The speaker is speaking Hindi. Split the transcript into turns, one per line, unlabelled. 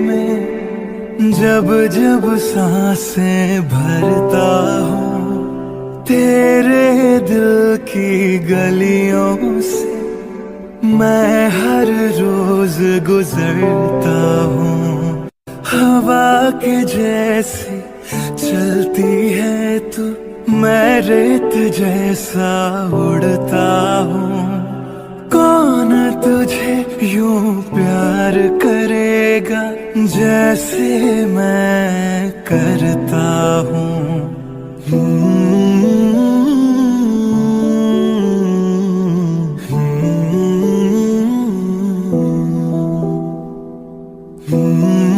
में जब जब सांसें भरता हूँ, तेरे दिल की गलियों से मैं हर रोज गुजरता हूँ। हवा के जैसी चलती है तू, मैं रेत जैसा उड़ता हूँ। कौन तुझे यूं प्यार करेगा जैसे मैं करता हूँ। Hmm.